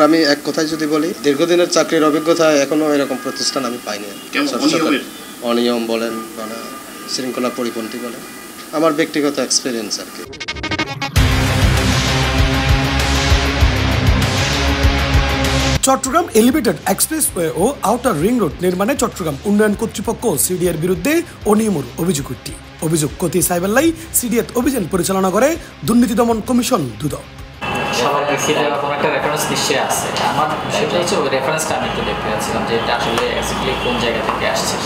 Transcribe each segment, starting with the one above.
আমি এক কথায় যদি বলি, দীর্ঘদিনের চাকরির অভিজ্ঞতা এখনো এরকম প্রতিষ্ঠান আমি পাইনি। অনিয়ম বলেন বা শৃঙ্খলা পরিপন্থী বলেন, আমার ব্যক্তিগত এক্সপিরিয়েন্স আর কি। চট্টগ্রাম এলিভেটেড এক্সপ্রেসওয়ে ও আউটার রিং রোড নির্মাণে চট্টগ্রাম উন্নয়ন কর্তৃপক্ষ সিডিএর বিরুদ্ধে অনিয়মের অভিযোগ উঠি। অভিযোগ কতি সাইবেল্লাই সিডিএত অভিযান পরিচালনা করে দুর্নীতি দমন কমিশন দুদক। সবার কোনো একটা রেফারেন্স নিশ্চয়ই আছে, আমার সেটা হচ্ছে ওই রেফারেন্সটা আমি একটু দেখতে পাচ্ছিলাম যে এটা আসলে এক্স্যাক্টলি কোন জায়গা থেকে আসছে।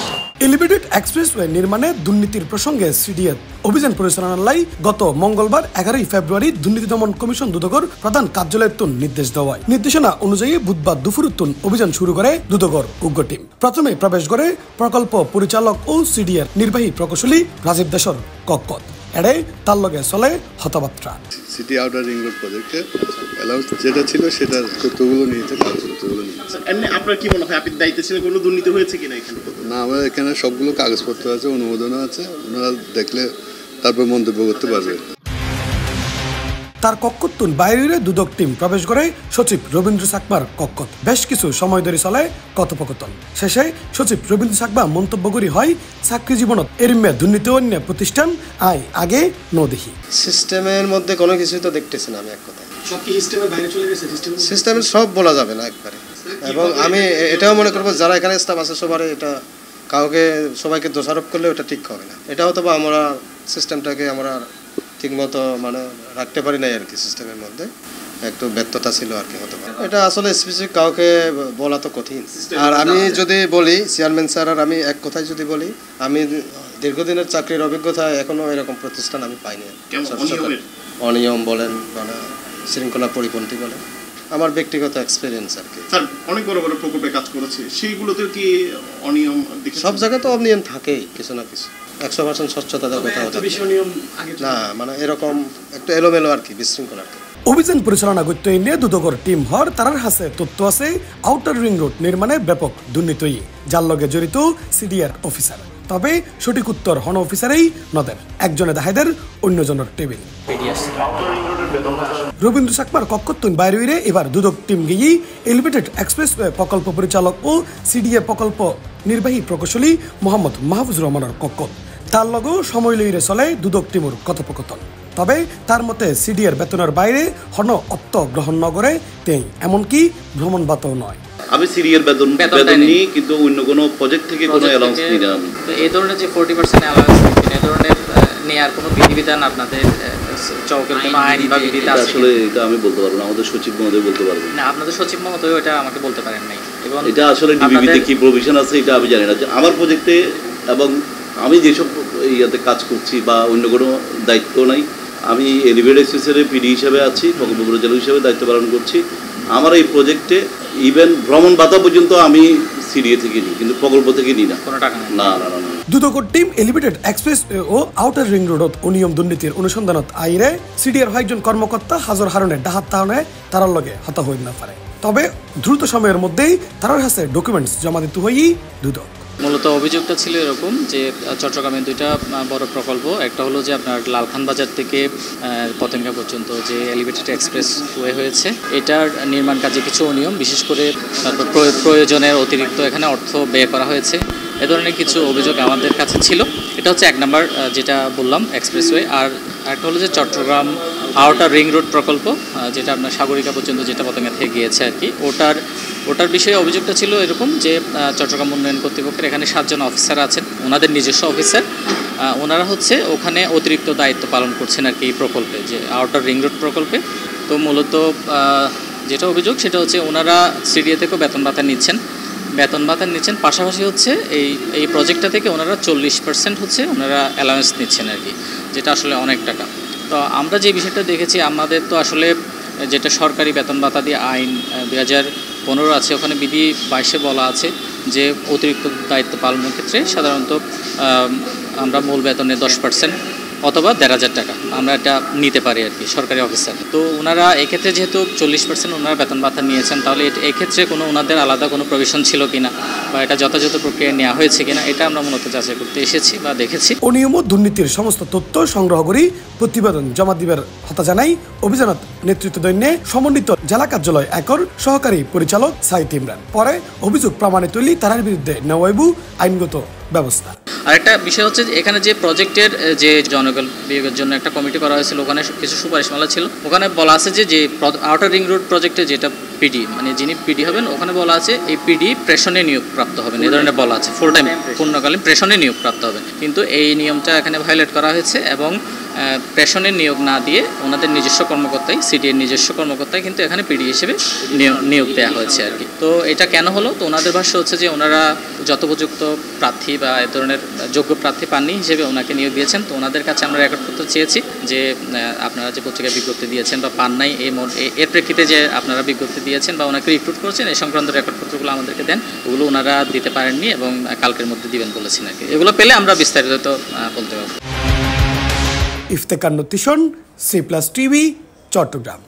এলিভেটেড এক্সপ্রেসওয়ে নির্মাণে দুর্নীতির প্রসঙ্গে সিডিএত অভিযান পরিচালনার লাই গত মঙ্গলবার 11 ফেব্রুয়ারি দুর্নীতি দমন কমিশন দুদকর প্রধান কার্যালয়ের নির্দেশ দেওয়া হয়। নির্দেশনা অনুযায়ী বুধবার দুপুর অভিযান শুরু করে দুদকর উগ্র টিম। প্রথমে প্রবেশ করে প্রকল্প পরিচালক ও সিডিএর নির্বাহী প্রকৌশলী রাজীব দাসর কক্কত। এড়ে তার লগে চলে হতবাত্রা। সিটি আউটার রিং রোড প্রজেক্টে অ্যালাউন্স যেটা ছিল সেটার তথ্যগুলো নিয়েছে, কাগজপত্রগুলো নিয়েছে। এমনি আপনার কি মনে হয় আপনি দায়িত্বে ছিলেন, কোনো দুর্নীতি হয়েছে কিনা এখানে? না, আমার এখানে সবগুলো কাগজপত্র আছে, অনুমোদনও আছে, ওনারা দেখলে তারপর মন্তব্য করতে পারবে। তার কক্ষতুন বাইরে দুদক টিম প্রবেশ করে সচিব রবীন্দ্র সাকমার কক্ষত। বেশ কিছু সময় ধরে চলে কথোপকথন। শেষে সচিব রবীন্দ্র সাকমা মন্তব্য করি হয়, চাকরি জীবনত এরিমে দুর্নীতি অন্য প্রতিষ্ঠান আয় আগে ন দেখি। সিস্টেমের মধ্যে কোনো কিছুই তো দেখতেছি না আমি এক কথায়। সব কি সিস্টেমের বাইরে চলে গেছে? সিস্টেমের সব বলা যাবে না একবারে। এবং আমি এটাও মনে করবো যারা এখানে স্টাফ আছে সবার এটা সবাইকে দোষারোপ করলে ওটা ঠিক হবে না। এটা হয়তো বা আমরা সিস্টেমটাকে আমরা ঠিকমতো রাখতে পারি নাই আর কি। সিস্টেমের মধ্যে একটু ব্যর্থতা ছিল আর কি হতে পারে। এটা আসলে স্পেসিফিক কাউকে বলা তো কঠিন। আর আমি যদি বলি চেয়ারম্যান স্যার, আর আমি এক কথায় যদি বলি, আমি দীর্ঘদিনের চাকরির অভিজ্ঞতা এখনো এরকম প্রতিষ্ঠান আমি পাইনি। অনিয়ম বলেন বা শৃঙ্খলা পরিপন্থী বলেন, আমার ব্যক্তিগত এক্সপিরিয়েন্স আর কি। স্যার অনেক বড় বড় প্রকল্পে কাজ করেছে, সেইগুলোতেও কি অনিয়ম? সব জায়গায় তো অনিয়ম থাকেই কিছু না কিছু। 100% স্বচ্ছতার কথা না, এরকম একটু এলোমেলো আর কি, বিশৃঙ্খল আর কি। অভিযান পরিচালনা করতে নিয়ে দুদকর টিম হর তারার হাতে তথ্য আছে আউটার রিং রোড নির্মাণে ব্যাপক দুর্নীতি, যার লগে জড়িত সিডিআর অফিসার। তবে সঠিক উত্তর হন অফিসারেই নদের, একজনে দাহাইদের অন্যজনের টেবিল। রবীন্দ্র সাকমার কক্ষতুন বাইরে এবার দুদক টিম গিয়ে এলিভেটেড এক্সপ্রেসওয়ে প্রকল্প পরিচালক ও সিডিএ প্রকল্প নির্বাহী প্রকৌশলী মোহাম্মদ মাহফুজুর রহমানের কক্ষত। তার লগেও সময় লইরে চলে দুদক টিমুর কথোপকথন। তবে তার মতে সিডিএর বেতনের বাইরে হন অর্থ গ্রহণ নগরে তেই, এমনকি ভ্রমণ বাতাও নয়। আমি সিরিয়াল বেতন নিই, কিন্তু অন্য কোনো প্রজেক্ট থেকে কোনো অ্যালাউন্স নিই না। তো এই ধরনের যে 40% অ্যালাউন্স নিচ্ছেন, এই ধরনের নেওয়ার কোনো বিধিবিধান আপনাদের চৌকের কোনো আইন বা বিধি আছে? আসলে এটা আমি বলতে পারবো না, আমাদের সচিব মহোদয় বলতে পারবেন। না, আপনাদের সচিব মহোদয় এটা আমাকে বলতে পারেন নাই। এবং এটা আসলে ডিবিবিতে কি প্রভিশন আছে এটা আমি জানি না। আমার প্রজেক্টে এবং আমি যেসব ইয়াতে কাজ করছি বা অন্য কোনো দায়িত্ব নাই, আমি এলিভেটেড এক্সপ্রেসের পিডি হিসেবে আছি, প্রকল্প পরিচালক হিসেবে দায়িত্ব পালন করছি। আমার এই প্রজেক্টে ইভেন ভ্রমণ ভাতা পর্যন্ত আমি সিডিএ থেকে নিই, কিন্তু প্রকল্প থেকে নিই না, কোনো টাকা না। দুদকর টিম এলিভেটেড এক্সপ্রেস ও আউটার রিং রোডত অনিয়ম দুর্নীতির অনুসন্ধানত আইরে সিডিআর একজন কর্মকর্তা হাজর হারণের ডাহাত তাহনে তারার লগে হতা হইতে না পারে। তবে দ্রুত সময়ের মধ্যেই তারার হাতে ডকুমেন্টস জমা দিতে হই দুদক। মূলত অভিযোগটা ছিল এরকম যে চট্টগ্রামে দুইটা বড় প্রকল্প, একটা হলো যে আপনার লালখান বাজার থেকে পতেঙ্গা পর্যন্ত যে এলিভেটেড এক্সপ্রেস ওয়ে হয়েছে, এটার নির্মাণ কাজে কিছু অনিয়ম, বিশেষ করে তারপর প্রয়োজনের অতিরিক্ত এখানে অর্থ ব্যয় করা হয়েছে, এ ধরনের কিছু অভিযোগ আমাদের কাছে ছিল। এটা হচ্ছে এক নাম্বার যেটা বললাম এক্সপ্রেসওয়ে। আর একটা হলো যে চট্টগ্রাম আউটার রিং রোড প্রকল্প, যেটা আপনার সাগরিকা পর্যন্ত যেটা পতেঙ্গা থেকে গিয়েছে আর কি, ওটার বিষয়ে অভিযোগটা ছিল এরকম যে চট্টগ্রাম উন্নয়ন কর্তৃপক্ষের এখানে 7 জন অফিসার আছেন, ওনাদের নিজস্ব অফিসার, ওনারা হচ্ছে ওখানে অতিরিক্ত দায়িত্ব পালন করছেন আর কি এই প্রকল্পে, যে আউটার রিং রোড প্রকল্পে। তো মূলত যেটা অভিযোগ সেটা হচ্ছে ওনারা সিডিএ থেকেও বেতন ভাতা নিচ্ছেন, পাশাপাশি হচ্ছে এই প্রজেক্টটা থেকে ওনারা 40% হচ্ছে ওনারা অ্যালাউন্স নিচ্ছেন আর কি, যেটা আসলে অনেক টাকা। তো আমরা যে বিষয়টা দেখেছি, আমাদের তো আসলে যেটা সরকারি বেতন ভাতা দিয়ে আইন 2015 আছে, ওখানে বিধি 22-এ বলা আছে যে অতিরিক্ত দায়িত্ব পালনের ক্ষেত্রে সাধারণত আমরা মূল বেতনের 10% অথবা 1,500 টাকা আমরা এটা নিতে পারি আর কি সরকারি অফিসার। তো ওনারা এক্ষেত্রে যেহেতু 40% ওনারা বেতন ভাতা নিয়েছেন, তাহলে এক্ষেত্রে কোনো ওনাদের আলাদা কোনো প্রভিশন ছিল কিনা বা এটা যথাযথ প্রক্রিয়া নেওয়া হয়েছে কিনা, এটা আমরা মূলত যাচাই করতে এসেছি বা দেখেছি। অনিয়ম ও দুর্নীতির সমস্ত তথ্য সংগ্রহ করে প্রতিবেদন জমা দিবার কথা জানাই অভিযানত নেতৃত্ব দৈন্যে সমন্বিত জেলা কার্যালয় একর সহকারী পরিচালক সাইদ ইমরান। পরে অভিযোগ প্রমাণিত হইলে তার বিরুদ্ধে নেওয়া হইব আইনগত ব্যবস্থা। আরেকটা বিষয় হচ্ছে যে এখানে যে প্রজেক্টের যে জনগণ বিয়োগের জন্য একটা কমিটি করা হয়েছিল, ওখানে কিছু সুপারিশমালা ছিল। ওখানে বলা আছে যে আউটার রিং রোড প্রজেক্টে যেটা পিডি মানে যিনি পিডি হবেন, ওখানে বলা আছে এই পিডি প্রেষণে নিয়োগপ্রাপ্ত হবেন, এই ধরনের বলা আছে। ফুল টাইম পূর্ণকালীন প্রেষণে নিয়োগপ্রাপ্ত হবেন, কিন্তু এই নিয়মটা এখানে ভায়োলেট করা হয়েছে এবং প্রেষণের নিয়োগ না দিয়ে ওনাদের নিজস্ব কর্মকর্তাই, সিডিএর নিজস্ব কর্মকর্তাই কিন্তু এখানে পিডি হিসেবে নিয়োগ দেওয়া হয়েছে আর কি। তো এটা কেন হলো? তো ওনাদের ভাষ্য হচ্ছে যে ওনারা যথোপযুক্ত প্রার্থী বা এ ধরনের যোগ্য প্রার্থী পাননি হিসেবে ওনাকে নিয়োগ দিয়েছেন। তো ওনাদের কাছে আমরা রেকর্ডপত্র চেয়েছি যে আপনারা যে পত্রিকায় বিজ্ঞপ্তি দিয়েছেন বা পান নাই, এর প্রেক্ষিতে যে আপনারা বিজ্ঞপ্তি দিয়েছেন বা ওনাকে রিক্রুট করেছেন, এই সংক্রান্ত রেকর্ডপত্রগুলো আমাদেরকে দেন। ওগুলো ওনারা দিতে পারেননি এবং কালকের মধ্যে দিবেন বলেছেন আর কি। এগুলো পেলে আমরা বিস্তারিত বলতে পারবো। ইফতেখার নতিশন, C+ টিভি, চট্টগ্রাম।